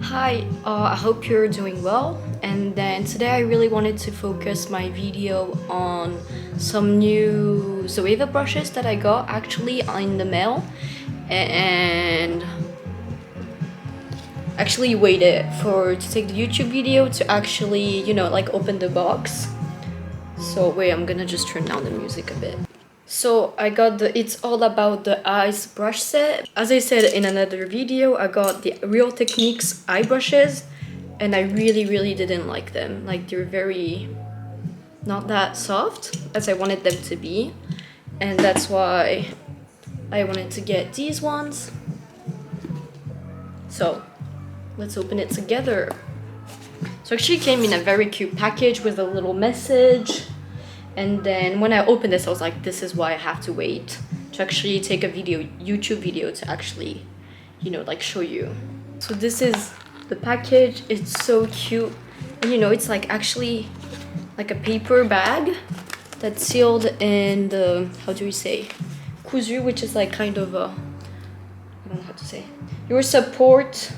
Hi, I hope you're doing well, and then today I really wanted to focus my video on some new Zoeva brushes that I got actually in the mail, and actually waited to take the YouTube video to actually, like open the box. So wait, I'm gonna just turn down the music a bit. So I got it's all about the eyes brush set. As I said in another video, I got the Real Techniques eye brushes, and I really didn't like them. Like, they're very not that soft as I wanted them to be, and that's why I wanted to get these ones. So let's open it together. So actually it came in a very cute package with a little message. And then when I opened this, I was like, this is why I have to wait to actually take a YouTube video to actually, like show you. So this is the package. It's so cute. And it's like actually like a paper bag that's sealed in the, how do we say, cousu, which is like kind of a, I don't know how to say. Your support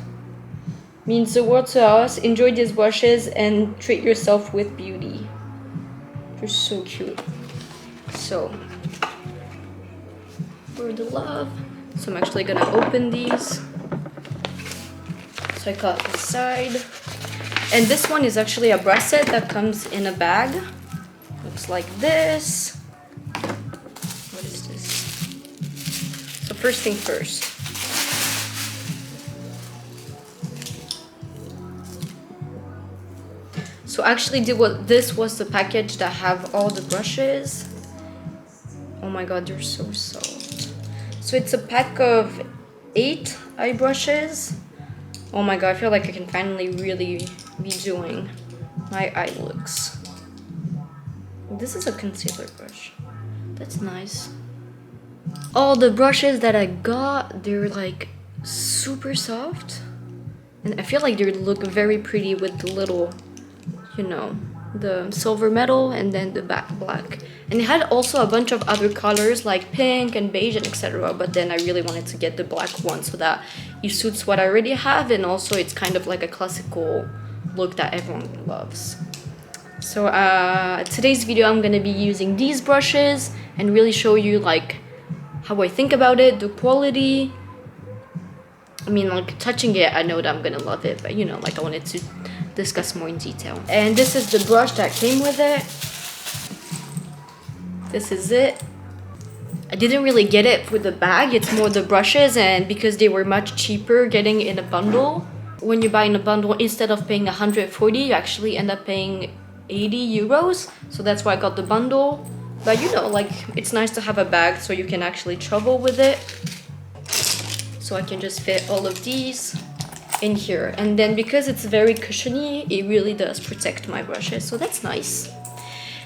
means the world to us. Enjoy these brushes and treat yourself with beauty. They're so cute. So, for the love. So I'm actually gonna open these. So I got this side. And this one is actually a brush set that comes in a bag. Looks like this. What is this? So first thing first. So actually this was the package that have all the brushes. Oh my god, they're so soft. So it's a pack of 8 eye brushes. Oh my god, I feel like I can finally really be doing my eye looks. This is a concealer brush. That's nice. All the brushes that I got, they're like super soft. And I feel like they look very pretty with the little, the silver metal and then the back black. And it had also a bunch of other colors like pink and beige and etc. But then I really wanted to get the black one so that it suits what I already have, and also it's kind of like a classical look that everyone loves. So today's video I'm gonna be using these brushes and really show you like how I think about it, the quality. I mean, like touching it, I know that I'm gonna love it, but like I wanted to discuss more in detail. And this is the brush that came with it. This is it. I didn't really get it for the bag, it's more the brushes, and because they were much cheaper getting in a bundle. When you buy in a bundle, instead of paying 140, you actually end up paying 80 euros. So that's why I got the bundle. But like it's nice to have a bag so you can actually travel with it. So I can just fit all of these in here, and then because it's very cushiony, it really does protect my brushes, so that's nice.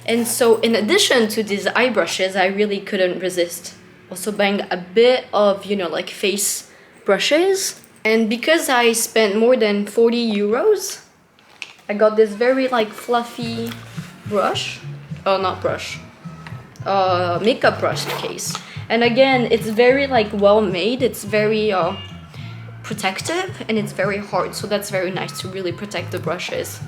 And so in addition to these eye brushes, I really couldn't resist also buying a bit of like face brushes. And because I spent more than 40 euros, I got this very like fluffy brush, makeup brush case. And again, it's very like well made. It's very protective, and it's very hard, so that's very nice to really protect the brushes.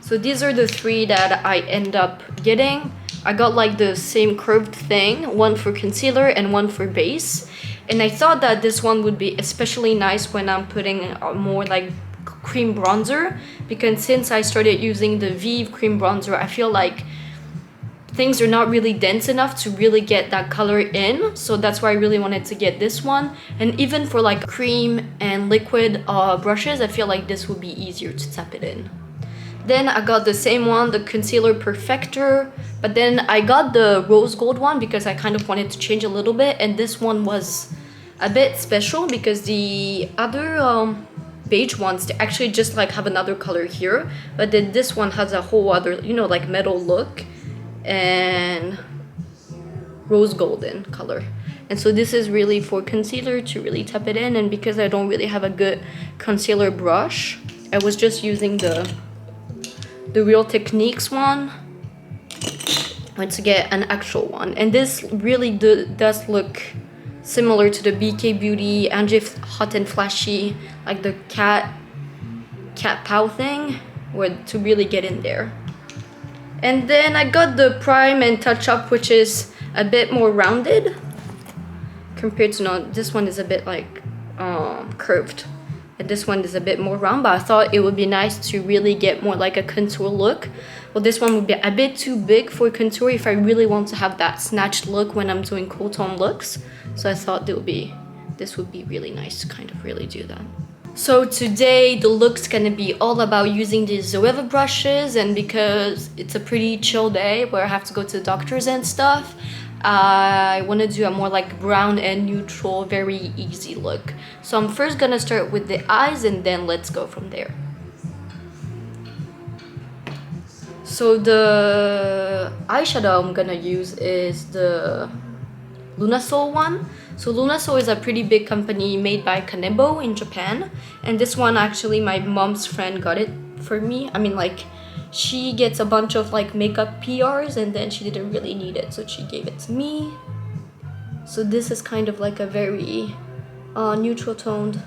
So these are the 3 that I end up getting. I got like the same curved thing, one for concealer and one for base. And I thought that this one would be especially nice when I'm putting more like cream bronzer, because since I started using the Vive cream bronzer, I feel like things are not really dense enough to really get that color in. So that's why I really wanted to get this one. And even for like cream and liquid brushes, I feel like this would be easier to tap it in. Then I got the same one, the Concealer Perfector, but then I got the rose gold one because I kind of wanted to change a little bit, and this one was a bit special because the other beige ones, they actually just like have another color here, but then this one has a whole other, like metal look and rose golden color. And so this is really for concealer to really tap it in, and because I don't really have a good concealer brush, I was just using the Real Techniques one. went to get an actual one, and this really does look similar to the BK Beauty Angie Hot and Flashy, like the cat paw thing, to really get in there. And then I got the Prime and Touch Up, which is a bit more rounded compared to, no, this one is a bit like curved, and this one is a bit more round, but I thought it would be nice to really get more like a contour look. Well, this one would be a bit too big for contour if I really want to have that snatched look when I'm doing cool tone looks. So I thought this would be really nice to kind of really do that. So today the look's gonna be all about using these Zoeva brushes, and because it's a pretty chill day where I have to go to the doctors and stuff, I want to do a more like brown and neutral, very easy look. So I'm first gonna start with the eyes, and then let's go from there. So the eyeshadow I'm gonna use is the Lunasol one. So Lunasol is a pretty big company made by Kanebo in Japan, and this one actually my mom's friend got it for me. I mean, like, she gets a bunch of like makeup PRs and then she didn't really need it, so she gave it to me. So this is kind of like a very neutral toned,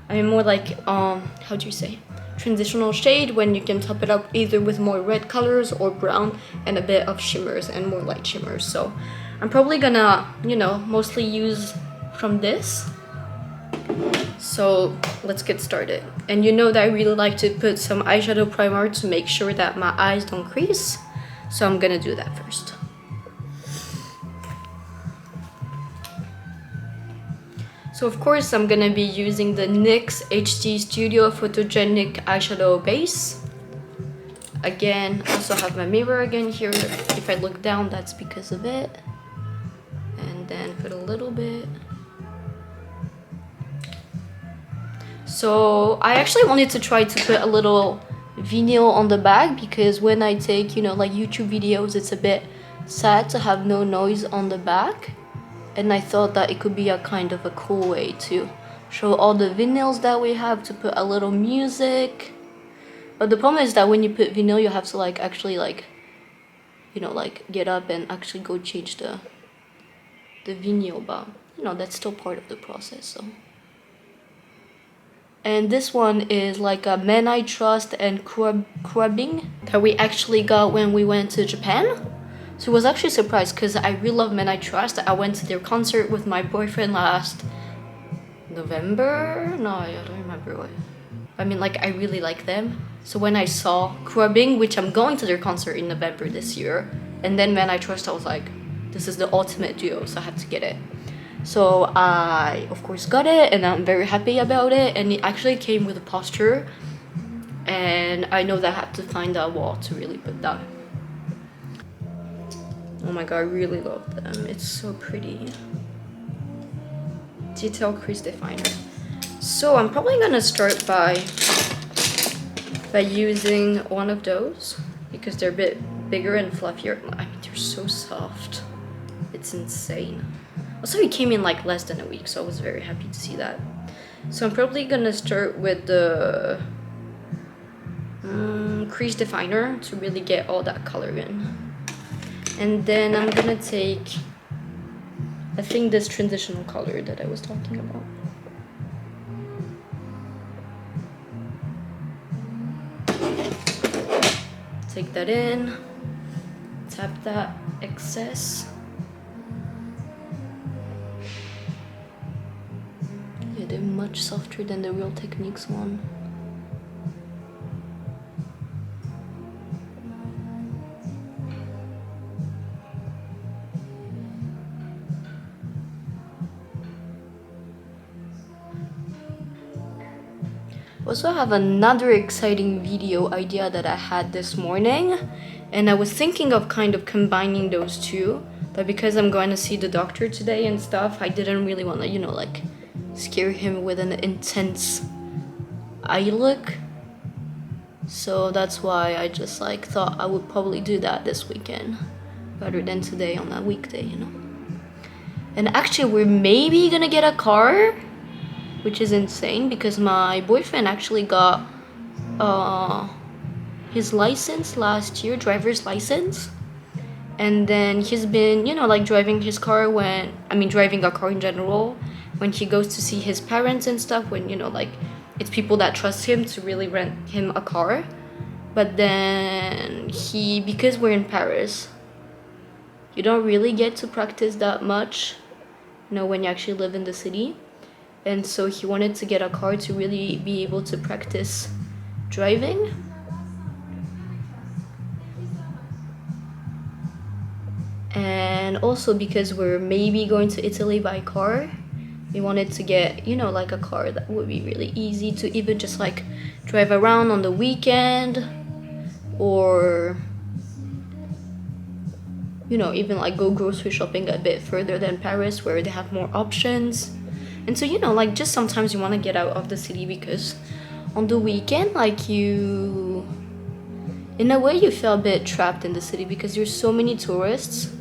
I mean more like how do you say, transitional shade, when you can top it up either with more red colors or brown and a bit of shimmers and more light shimmers. So I'm probably gonna, you know, mostly use from this. So let's get started. And you know that I really like to put some eyeshadow primer to make sure that my eyes don't crease. So I'm gonna do that first. So of course I'm gonna be using the NYX HD Studio Photogenic Eyeshadow Base. Again, I also have my mirror again here. If I look down, that's because of it. And then put a little bit. So I actually wanted to try to put a little vinyl on the back, because when I take, you know, like YouTube videos, it's a bit sad to have no noise on the back. And I thought that it could be a kind of a cool way to show all the vinyls that we have, to put a little music. But the problem is that when you put vinyl, you have to like actually like, you know, like get up and actually go change the vinyl, but you know, that's still part of the process. So, and this one is like a Men I Trust and Crubbing that we actually got when we went to Japan. So I was actually surprised because I really love Men I Trust. I went to their concert with my boyfriend last November. No, I don't remember what. I mean, like, I really like them. So when I saw Crubbing, which I'm going to their concert in November this year, and then Men I Trust, I was like, this is the ultimate duo, so I had to get it. So I, of course, got it, and I'm very happy about it. And it actually came with a poster, and I know that I had to find a wall to really put that. Oh my god, I really love them. It's so pretty. Detail crease definer. So I'm probably gonna start by using one of those, because they're a bit bigger and fluffier. I mean, they're so soft. It's insane. Also, it came in like less than a week, so I was very happy to see that. So I'm probably gonna start with the crease definer to really get all that color in. And then I'm gonna take, I think, this transitional color that I was talking about. Take that in, tap that excess. Yeah, they're much softer than the Real Techniques one. Also have another exciting video idea that I had this morning, and I was thinking of kind of combining those two, but because I'm going to see the doctor today and stuff, I didn't really want to, you know, like scare him with an intense eye look. So that's why I just like thought I would probably do that this weekend rather than today on a weekday, you know. And actually we're maybe gonna get a car, which is insane because my boyfriend actually got his license last year, driver's license, And then he's been, you know, like driving his car when, I mean, driving a car in general, when he goes to see his parents and stuff, when, you know, like it's people that trust him to really rent him a car. But then because we're in Paris, you don't really get to practice that much, you know, when you actually live in the city. And so he wanted to get a car to really be able to practice driving. And also because we're maybe going to Italy by car, we wanted to get, you know, like a car that would be really easy to even just like drive around on the weekend, or, you know, even like go grocery shopping a bit further than Paris where they have more options. And so, you know, like just sometimes you want to get out of the city, because on the weekend, like you, in a way you feel a bit trapped in the city because there's so many tourists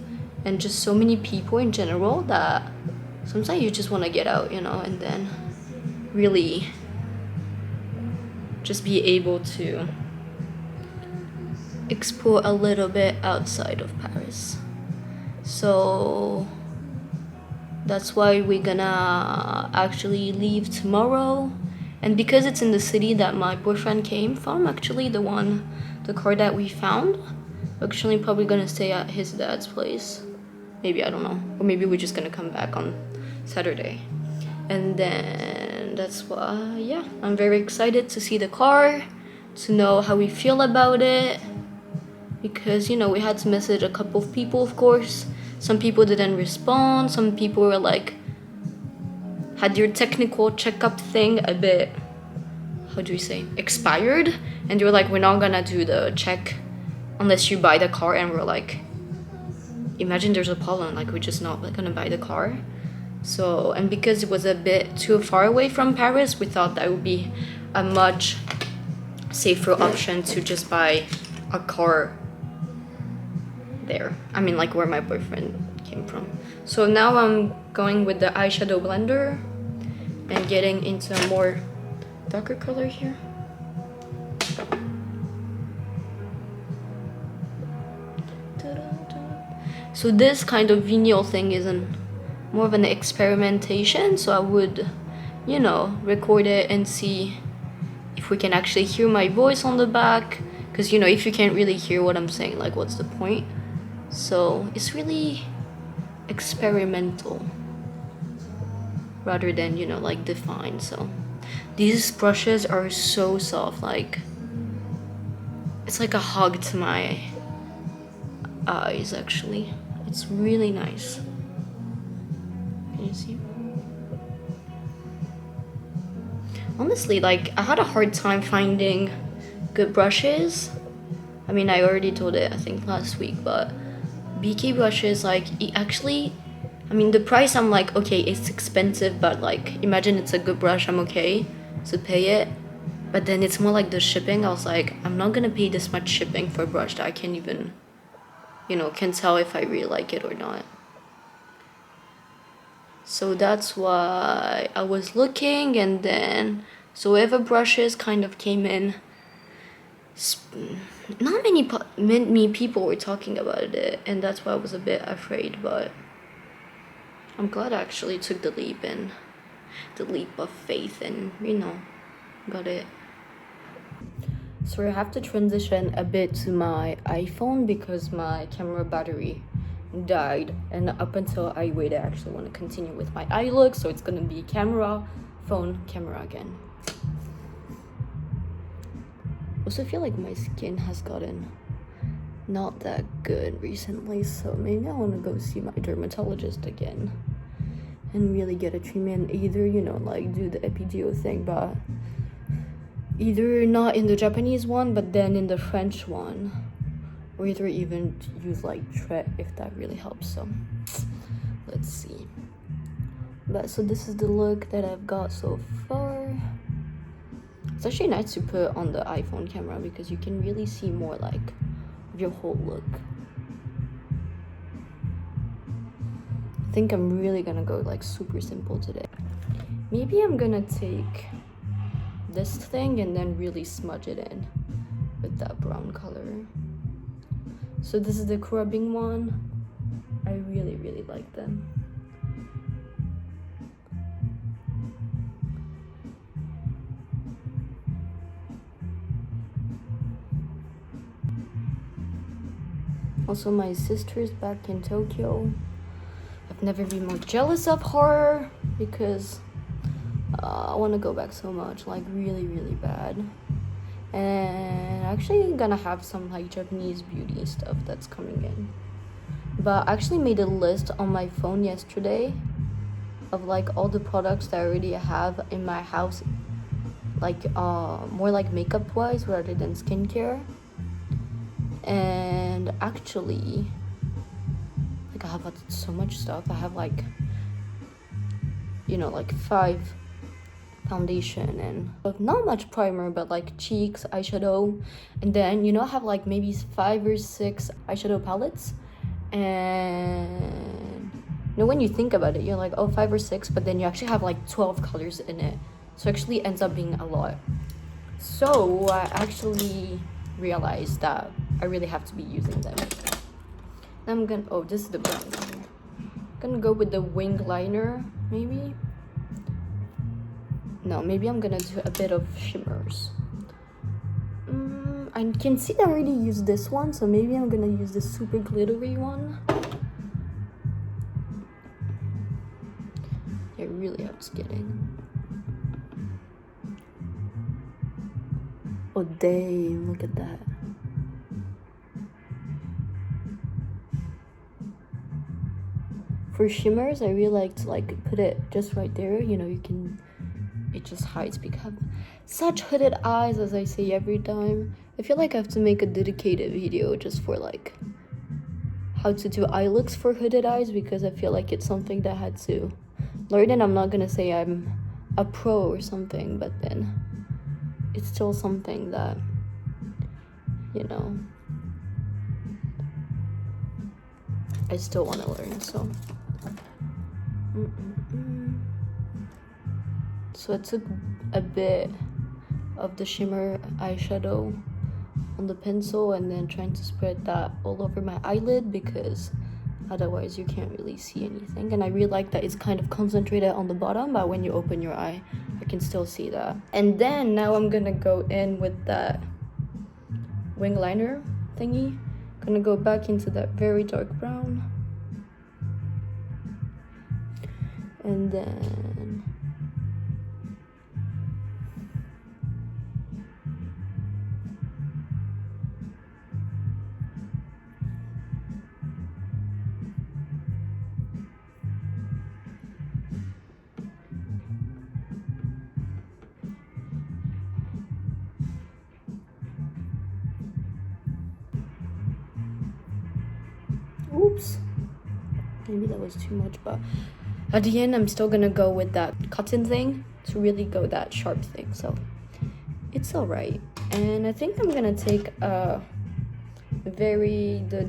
and just so many people in general that sometimes you just want to get out, you know, and then really just be able to explore a little bit outside of Paris. So that's why we're gonna actually leave tomorrow. And because it's in the city that my boyfriend came from, actually the car that we found, we're actually probably gonna stay at his dad's place. Maybe, I don't know. Or maybe we're just gonna come back on Saturday. And then that's why, yeah, I'm very excited to see the car, to know how we feel about it. Because, you know, we had to message a couple of people, of course. Some people didn't respond. Some people were like, had your technical checkup thing a bit, how do you say, expired. And they were like, we're not gonna do the check unless you buy the car. And we're like, imagine there's a problem, like we're just not gonna buy the car. So, and because it was a bit too far away from Paris, we thought that would be a much safer option to just buy a car there. I mean, like where my boyfriend came from. So now I'm going with the eyeshadow blender and getting into a more darker color here. So this kind of vinyl thing isn't more of an experimentation, so I would, you know, record it and see if we can actually hear my voice on the back, because, you know, if you can't really hear what I'm saying, like what's the point? So it's really experimental rather than, you know, like defined. So these brushes are so soft, like it's like a hug to my eyes. Actually, it's really nice. Can you see? Honestly, like I had a hard time finding good brushes. I mean, I already told it I think last week, but BK brushes, like it actually, I mean, the price, I'm like, okay, it's expensive, but like imagine it's a good brush, I'm okay to pay it. But then it's more like the shipping. I was like, I'm not gonna pay this much shipping for a brush that I can't even, you know, can tell if I really like it or not. So that's why I was looking, and then Zoeva brushes kind of came in. Not many people were talking about it, and that's why I was a bit afraid, but I'm glad I actually took the leap of faith and, you know, got it. So I have to transition a bit to my iPhone because my camera battery died, and up until I wait, I actually want to continue with my eye look, so it's gonna be camera, phone, camera again. Also feel like my skin has gotten not that good recently, so maybe I want to go see my dermatologist again and really get a treatment. Either, you know, like do the epidural thing, but either not in the Japanese one, but then in the French one, or either even use like Tret if that really helps. So let's see. But so this is the look that I've got so far. It's actually nice to put on the iPhone camera because you can really see more like your whole look. I think I'm really gonna go like super simple today. Maybe I'm gonna take this thing and then really smudge it in with that brown color. So this is the crubbing one. I really like them. Also, my sister's back in Tokyo. I've never been more jealous of her because I want to go back so much, like really bad. And actually gonna have some like Japanese beauty stuff that's coming in. But I actually made a list on my phone yesterday of like all the products that I already have in my house, like more like makeup wise rather than skincare. And actually, like I have so much stuff. I have like, you know, like 5 foundation and not much primer, but like cheeks, eyeshadow, and then, you know, I have like maybe 5 or 6 eyeshadow palettes. And you know, when you think about it, you're like, oh, 5 or 6, but then you actually have like 12 colors in it, so actually ends up being a lot. So I actually realized that I really have to be using them. I'm gonna, oh, this is the brown one. I'm gonna go with the wing liner, maybe. No, maybe I'm gonna do a bit of shimmers. I can see that I already used this one, so maybe I'm gonna use the super glittery one. I really have to get in. Oh damn, look at that. For shimmers, I really like to like put it just right there. You know, you can, it just hides because I have such hooded eyes, as I say every time. I feel like I have to make a dedicated video just for like how to do eye looks for hooded eyes, because I feel like it's something that I had to learn. And I'm not gonna say I'm a pro or something, but then it's still something that, you know, I still want to learn. So so I took a bit of the shimmer eyeshadow on the pencil and then trying to spread that all over my eyelid, because otherwise you can't really see anything. And I really like that it's kind of concentrated on the bottom, but when you open your eye, I can still see that. And then now I'm gonna go in with that wing liner thingy. Gonna go back into that very dark brown. And then oops, maybe that was too much, but at the end I'm still gonna go with that cotton thing to really go that sharp thing, so it's all right. And I think I'm gonna take the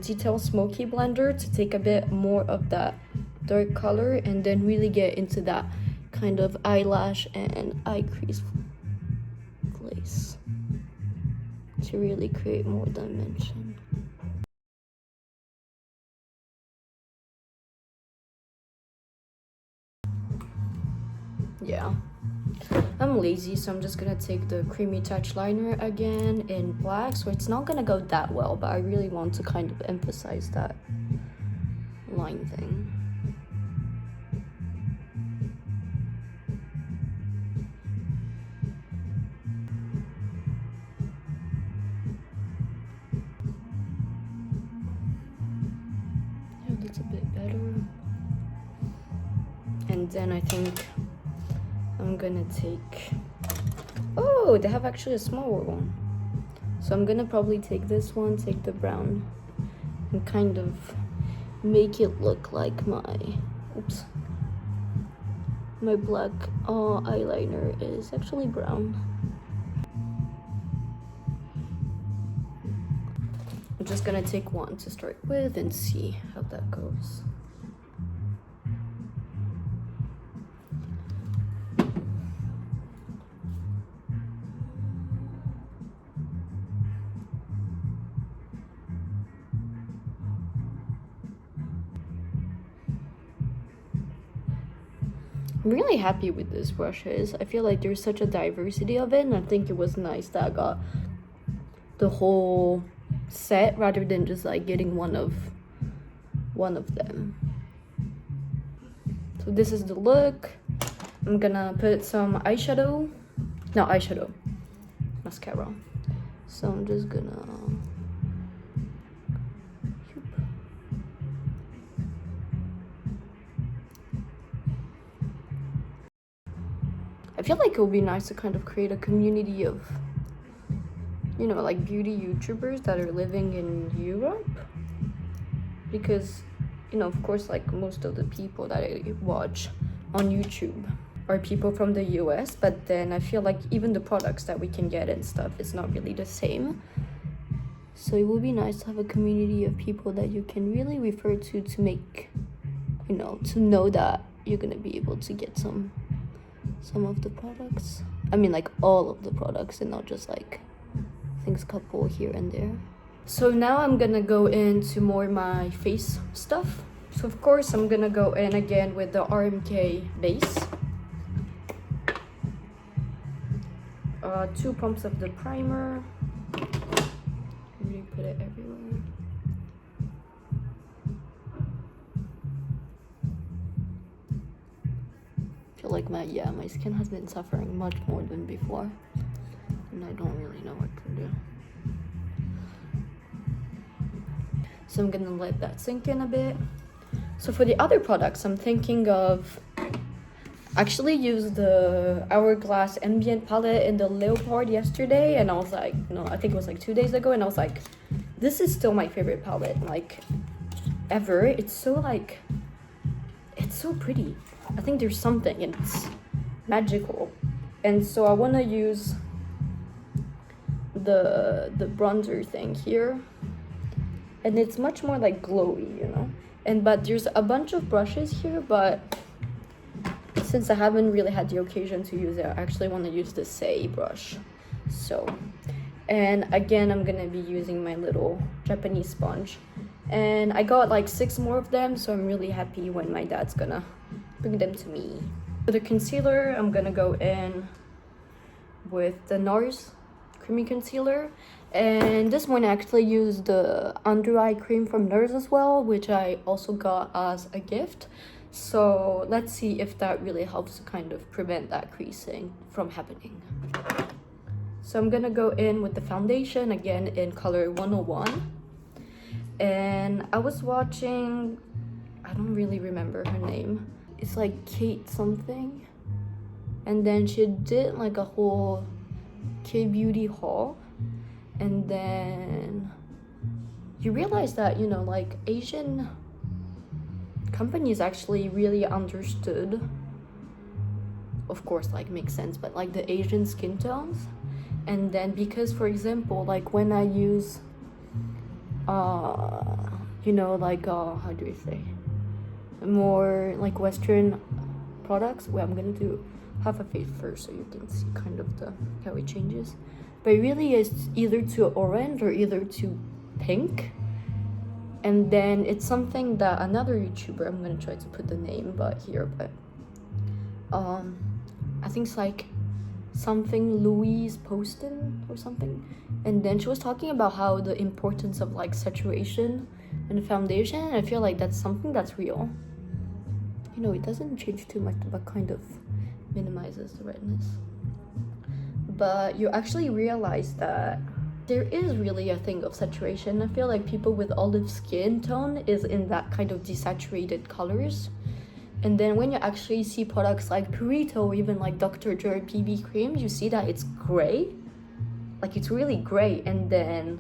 detail smoky blender to take a bit more of that dark color and then really get into that kind of eyelash and eye crease place to really create more dimension. Yeah, I'm lazy, so I'm just gonna take the creamy touch liner again in black. So it's not gonna go that well, but I really want to kind of emphasize that line thing. Yeah, that's a bit better. And then I think I'm gonna take, oh, they have actually a smaller one, so I'm gonna probably take this one, take the brown, and kind of make it look like my black eyeliner is actually brown. I'm just gonna take one to start with and see how that goes. I'm really happy with these brushes. I feel like there's such a diversity of it, and I think it was nice that I got the whole set rather than just like getting one of them. So this is the look. I'm gonna put some eyeshadow, not eyeshadow, mascara. So I'm just gonna I feel like it would be nice to kind of create a community of, you know, like beauty YouTubers that are living in Europe, because, you know, of course, like most of the people that I watch on YouTube are people from the US, but then I feel like even the products that we can get and stuff is not really the same. So it would be nice to have a community of people that you can really refer to make, you know, to know that you're gonna be able to get some of the products. I mean, like all of the products, and not just like things couple here and there. So now I'm gonna go into more my face stuff. So of course I'm gonna go in again with the RMK base. 2 pumps of the primer. Really put it everywhere. I feel like my skin has been suffering much more than before, and I don't really know what to do. So I'm gonna let that sink in a bit. So for the other products, I'm thinking of actually use the Hourglass Ambient palette in the Leopard yesterday, and I was like, no, I think it was like 2 days ago, and I was like, this is still my favorite palette, like, ever. It's so like, it's so pretty. I think there's something, and it's magical. And so I want to use the bronzer thing here, and it's much more like glowy, you know. But there's a bunch of brushes here, but since I haven't really had the occasion to use it, I actually want to use the Sei brush. So, and again, I'm gonna be using my little Japanese sponge, and I got like 6 more of them, so I'm really happy when my dad's gonna bring them to me. For the concealer, I'm gonna go in with the NARS creamy concealer, and this one I actually used the under eye cream from NARS as well, which I also got as a gift. So let's see if that really helps to kind of prevent that creasing from happening. So I'm gonna go in with the foundation again in color 101, and I was watching, I don't really remember her name, it's like Kate something, and then she did like a whole K-beauty haul, and then you realize that, you know, like Asian companies actually really understood, of course, like makes sense, but like the Asian skin tones. And then because, for example, like when I use you know, like how do you say, more like Western products, well, I'm gonna do half a face first so you can see kind of the how it changes, but it really is either to orange or either to pink. And then it's something that another YouTuber, I'm gonna try to put the name but I think it's like something Louise Poston or something, and then she was talking about how the importance of like saturation in foundation, and I feel like that's something that's real. You know, it doesn't change too much, but kind of minimizes the redness. But you actually realize that there is really a thing of saturation. I feel like people with olive skin tone is in that kind of desaturated colors. And then when you actually see products like Purito or even like Dr. Jart BB cream, you see that it's gray. Like it's really gray. And then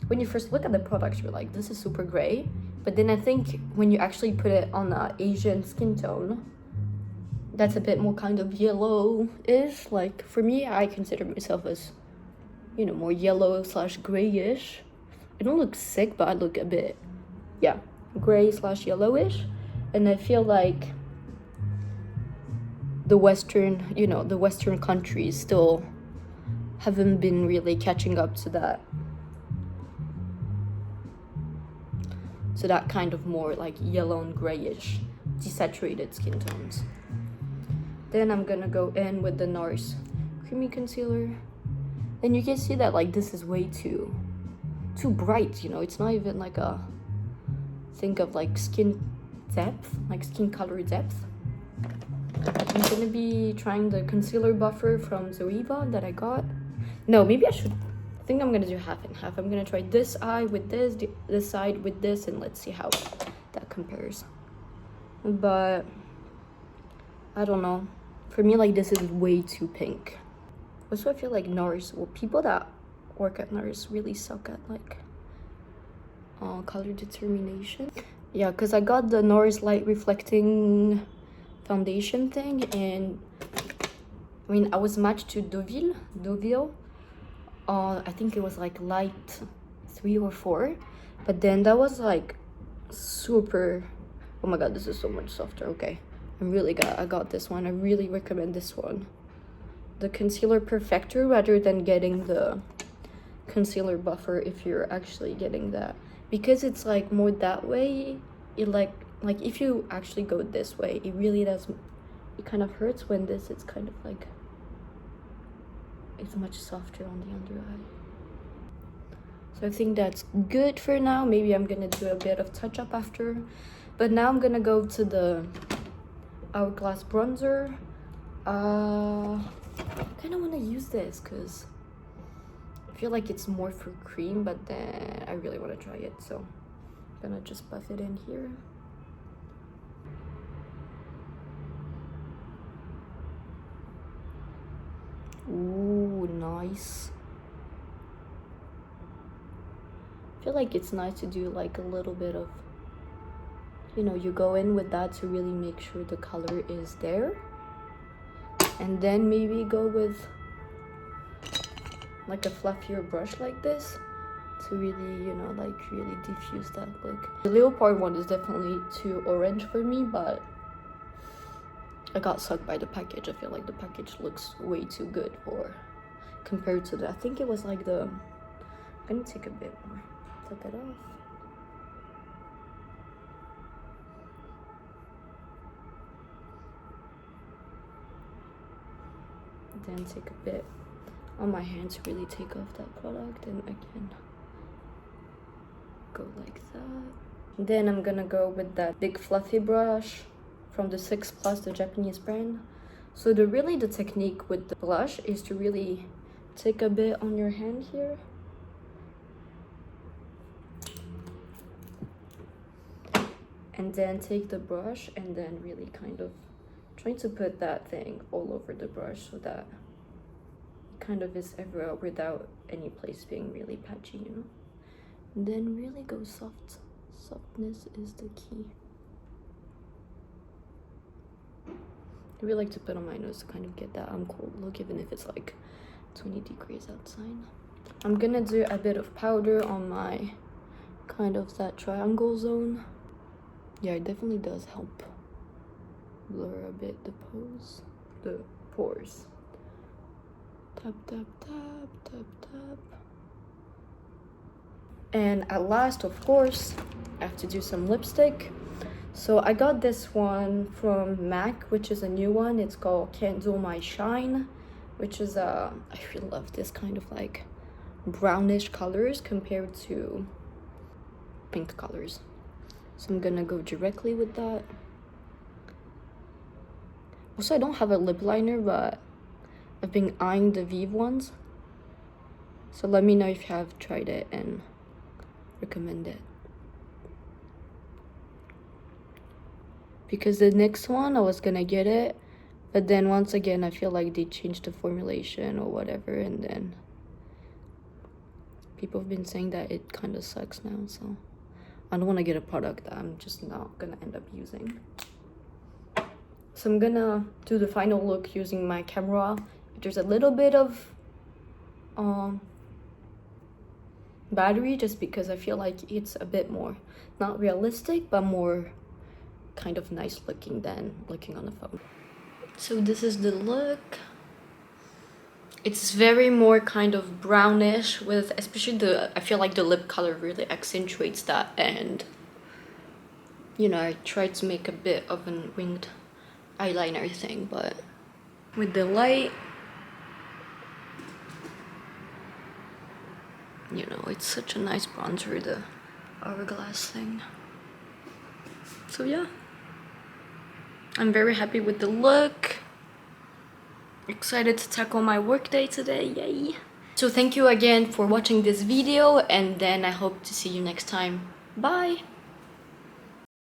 when you first look at the products, you're like, this is super gray. But then I think when you actually put it on an Asian skin tone, that's a bit more kind of yellow-ish. Like for me, I consider myself as, you know, more yellow/grayish. I don't look sick, but I look a bit, yeah, gray/yellowish. And I feel like the Western, you know, the Western countries still haven't been really catching up to that. So that kind of more like yellow and grayish, desaturated skin tones. Then I'm gonna go in with the NARS creamy concealer. And you can see that like this is way too bright, you know. It's not even like a think of like skin depth, like skin color depth. I'm gonna be trying the concealer buffer from Zoeva that I got. No, maybe I think I'm gonna do half and half. I'm gonna try this eye with this, this side with this, and let's see how that compares. But I don't know. For me, like, this is way too pink. Also, I feel like NARS, well, people that work at NARS really suck at like color determination. Yeah, because I got the NARS light reflecting foundation thing, and I mean I was matched to Deauville. I think it was like light 3 or 4, but then that was like super, oh my god, this is so much softer. Okay, I got this one. I really recommend this one, the concealer perfector, rather than getting the concealer buffer if you're actually getting that, because it's like more that way. It like if you actually go this way, it really does, it kind of hurts. When this, it's kind of like, it's much softer on the under eye. So I think that's good for now. Maybe I'm gonna do a bit of touch up after, but now I'm gonna go to the Hourglass bronzer. I kind of want to use this because I feel like it's more for cream, but then I really want to try it, so I'm gonna just buff it in here. Ooh, nice. I feel like it's nice to do like a little bit of, you know, you go in with that to really make sure the color is there, and then maybe go with like a fluffier brush like this to really, you know, like really diffuse that look. The leopard one is definitely too orange for me, but I got sucked by the package. I feel like the package looks way too good for compared to the, I think it was like the, I'm gonna take a bit more, tap it off. Then take a bit on my hand to really take off that product, and again go like that. Then I'm gonna go with that big fluffy brush from the 6 Plus, the Japanese brand. So the technique with the blush is to really take a bit on your hand here, and then take the brush and then really kind of trying to put that thing all over the brush so that it kind of is everywhere without any place being really patchy, you know. And then really go soft. Softness is the key. I really like to put on my nose to kind of get that I'm cold look, even if it's like 20 degrees outside. I'm gonna do a bit of powder on my kind of that triangle zone. Yeah, it definitely does help blur a bit the pores. Tap, tap, tap, tap, tap. And at last, of course, I have to do some lipstick. So I got this one from MAC, which is a new one. It's called Can't Do My Shine, which is I really love this kind of like brownish colors compared to pink colors. So I'm gonna go directly with that. Also, I don't have a lip liner, but I've been eyeing the Vive ones. So let me know if you have tried it and recommend it. Because the next one I was gonna get it, but then once again I feel like they changed the formulation or whatever, and then people have been saying that it kind of sucks now, so I don't want to get a product that I'm just not gonna end up using. So I'm gonna do the final look using my camera. There's a little bit of battery, just because I feel like it's a bit more not realistic but more kind of nice looking than looking on the phone. So this is the look. It's very more kind of brownish, with especially I feel like the lip color really accentuates that, and you know, I tried to make a bit of a winged eyeliner thing, but with the light. You know, it's such a nice bronzer, the hourglass thing. So yeah, I'm very happy with the look. Excited to tackle my workday today, yay! So thank you again for watching this video, and then I hope to see you next time. Bye!